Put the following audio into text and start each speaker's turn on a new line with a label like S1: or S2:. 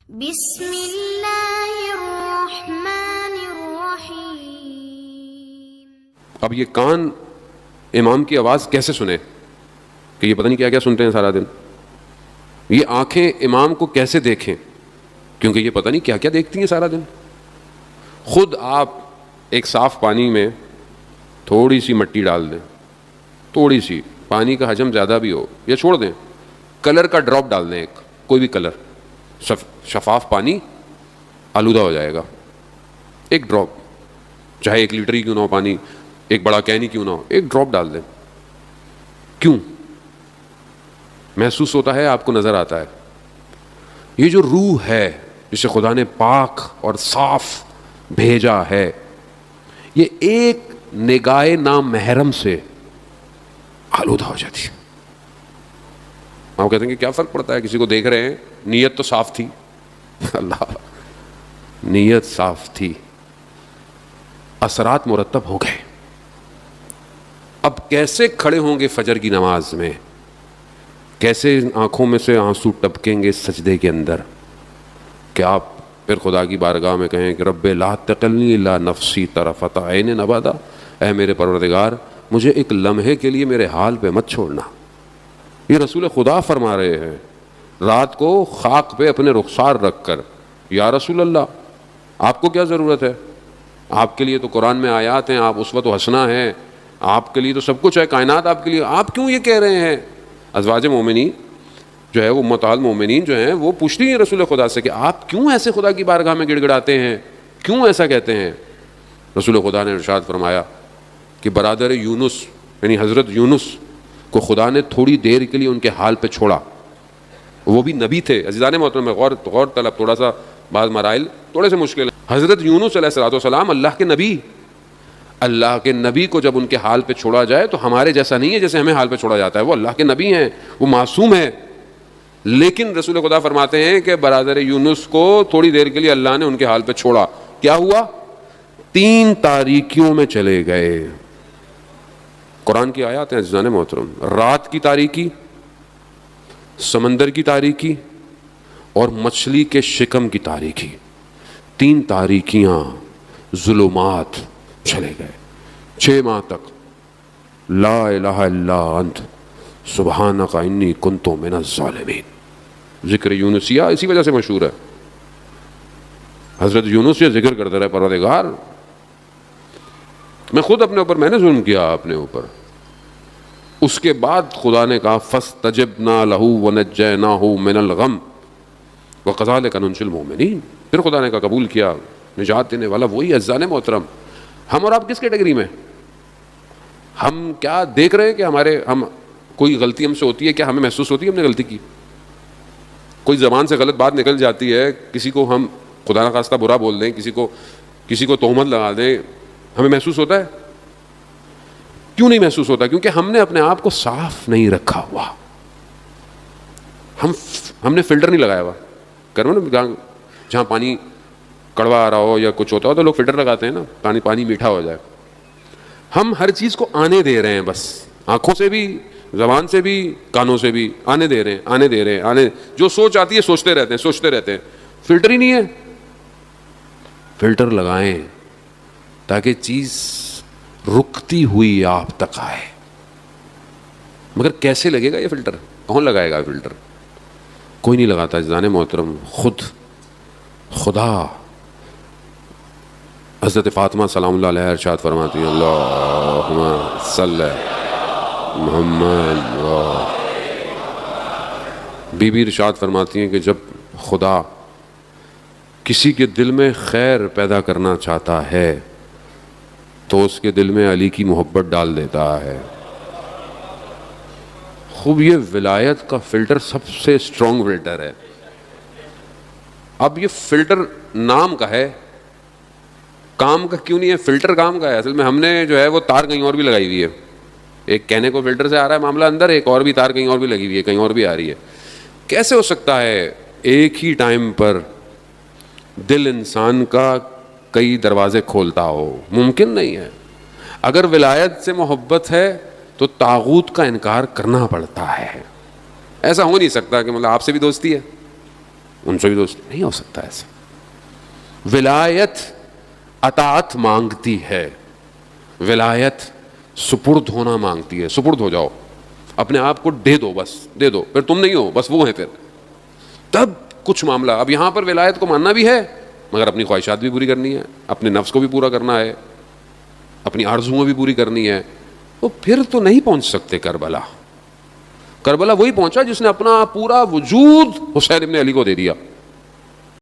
S1: بسم اللہ الرحمن الرحیم۔
S2: اب یہ کان امام کی آواز کیسے سنے کہ یہ پتہ نہیں کیا کیا سنتے ہیں سارا دن. یہ آنکھیں امام کو کیسے دیکھیں کیونکہ یہ پتہ نہیں کیا کیا دیکھتی ہیں سارا دن. خود آپ ایک صاف پانی میں تھوڑی سی مٹی ڈال دیں, تھوڑی سی, پانی کا حجم زیادہ بھی ہو یا چھوڑ دیں, کلر کا ڈراپ ڈال دیں, ایک کوئی بھی کلر, شفاف پانی آلودہ ہو جائے گا. ایک ڈراپ, چاہے 1 لیٹر ہی کیوں نہ ہو پانی, ایک بڑا کین ہی کیوں نہ ہو, ایک ڈراپ ڈال دیں. کیوں؟ محسوس ہوتا ہے, آپ کو نظر آتا ہے. یہ جو روح ہے جسے خدا نے پاک اور صاف بھیجا ہے, یہ ایک نگاہ نامحرم سے آلودہ ہو جاتی ہے. آپ کہتے ہیں کہ کیا فرق پڑتا ہے, کسی کو دیکھ رہے ہیں, نیت تو صاف تھی. اللہ, نیت صاف تھی, اثرات مرتب ہو گئے. اب کیسے کھڑے ہوں گے فجر کی نماز میں, کیسے آنکھوں میں سے آنسو ٹپکیں گے سجدے کے اندر, کہ آپ پھر خدا کی بارگاہ میں کہیں کہ رب لا تقلنی الا نفسی طرفۃ عین ابدا, اے میرے پروردگار مجھے ایک لمحے کے لیے میرے حال پہ مت چھوڑنا. یہ رسول خدا فرما رہے ہیں, رات کو خاک پہ اپنے رخسار رکھ کر, یا رسول اللہ آپ کو کیا ضرورت ہے, آپ کے لیے تو قرآن میں آیات ہیں, آپ اسوۃ و حسنہ ہیں, آپ کے لیے تو سب کچھ ہے, کائنات آپ کے لیے, آپ کیوں یہ کہہ رہے ہیں. ازواج مومنین جو ہے, وہ امہات المومنین جو ہیں, وہ پوچھتی ہیں رسول خدا سے کہ آپ کیوں ایسے خدا کی بارگاہ میں گڑ گڑاتے ہیں, کیوں ایسا کہتے ہیں. رسول خدا نے ارشاد فرمایا کہ برادر یونس یعنی حضرت یونس کو خدا نے تھوڑی دیر کے لیے ان کے حال پہ چھوڑا. وہ بھی نبی تھے. عزیزان محترم, غور طلب, تھوڑا سا بعض مرائل تھوڑے سے مشکل ہیں. حضرت یونس علیہ الصلوۃ والسلام اللہ کے نبی, اللہ کے نبی کو جب ان کے حال پہ چھوڑا جائے تو ہمارے جیسا نہیں ہے جیسے ہمیں حال پہ چھوڑا جاتا ہے. وہ اللہ کے نبی ہیں, وہ معصوم ہیں. لیکن رسول خدا فرماتے ہیں کہ برادر یونس کو تھوڑی دیر کے لیے اللہ نے ان کے حال پہ چھوڑا. کیا ہوا؟ 3 تاریکیوں میں چلے گئے. قرآن کی آیات ہیں عزیزان محترم. رات کی تاریکی, سمندر کی تاریکی اور مچھلی کے شکم کی تاریکی. 3 تاریکیاں, ظلمات چلے گئے 6 ماہ تک. لا الہ الا انت سبحانک انی کنت من الظالمین. ذکر یونسیہ اسی وجہ سے مشہور ہے. حضرت یونس یہ ذکر کرتے رہے, پروردگار میں خود اپنے اوپر, میں نے ظلم کیا اپنے اوپر. اس کے بعد خدا نے کہا فاستجبنا لہ ونجیناہ من الغم وکذالک ننجی المؤمنین. پھر خدا نے کہا قبول کیا, نجات دینے والا وہی. عزیزان محترم, ہم اور آپ کس کیٹیگری میں؟ ہم کیا دیکھ رہے ہیں کہ ہم کوئی غلطی ہم سے ہوتی ہے, کیا ہمیں محسوس ہوتی ہے ہم نے غلطی کی؟ کوئی زبان سے غلط بات نکل جاتی ہے, کسی کو ہم خدا نخواستہ برا بول دیں, کسی کو تہمت لگا دیں, ہمیں محسوس ہوتا ہے؟ کیوں نہیں محسوس ہوتا؟ کیونکہ ہم نے اپنے آپ کو صاف نہیں رکھا ہوا. ہم نے فلٹر نہیں لگایا ہوا. کرو نا, جہاں پانی کڑوا آ رہا ہو یا کچھ ہوتا ہو تو لوگ فلٹر لگاتے ہیں نا, پانی میٹھا ہو جائے. ہم ہر چیز کو آنے دے رہے ہیں, بس آنکھوں سے بھی, زبان سے بھی, کانوں سے بھی آنے دے رہے ہیں. جو سوچ آتی ہے سوچتے رہتے ہیں. فلٹر ہی نہیں ہے. فلٹر لگائیں تاکہ چیز رکتی ہوئی آپ تک آئے. مگر کیسے لگے گا یہ فلٹر؟ کون لگائے گا فلٹر؟ کوئی نہیں لگاتا عزیزان محترم, خود خدا. حضرت فاطمہ سلام اللہ علیہ ارشاد فرماتی ہیں اللہم صلی محمد. بی بی ارشاد فرماتی ہیں کہ جب خدا کسی کے دل میں خیر پیدا کرنا چاہتا ہے تو اس کے دل میں علی کی محبت ڈال دیتا ہے. خوب, یہ ولایت کا فلٹر سب سے اسٹرانگ فلٹر ہے. اب یہ فلٹر نام کا ہے, کام کا کیوں نہیں ہے. فلٹر کام کا ہے. اصل میں ہم نے جو ہے وہ تار کہیں اور بھی لگائی ہوئی ہے. ایک کہنے کو فلٹر سے آ رہا ہے معاملہ اندر, ایک اور بھی تار کہیں اور بھی لگی ہوئی ہے, کہیں اور بھی آ رہی ہے. کیسے ہو سکتا ہے ایک ہی ٹائم پر دل انسان کا کئی دروازے کھولتا ہو؟ ممکن نہیں ہے. اگر ولایت سے محبت ہے تو طاغوت کا انکار کرنا پڑتا ہے. ایسا ہو نہیں سکتا کہ مطلب آپ سے بھی دوستی ہے, ان سے بھی دوست نہیں ہو سکتا ایسا. ولایت اطاعت مانگتی ہے, ولایت سپرد ہونا مانگتی ہے. سپرد ہو جاؤ, اپنے آپ کو دے دو, بس دے دو, پھر تم نہیں ہو, بس وہ ہیں پھر, تب کچھ معاملہ. اب یہاں پر ولایت کو ماننا بھی ہے مگر اپنی خواہشات بھی پوری کرنی ہے, اپنے نفس کو بھی پورا کرنا ہے, اپنی آرزوؤں بھی پوری کرنی ہے, تو پھر تو نہیں پہنچ سکتے کربلا. کربلا وہی پہنچا جس نے اپنا پورا وجود حسین ابن علی کو دے دیا.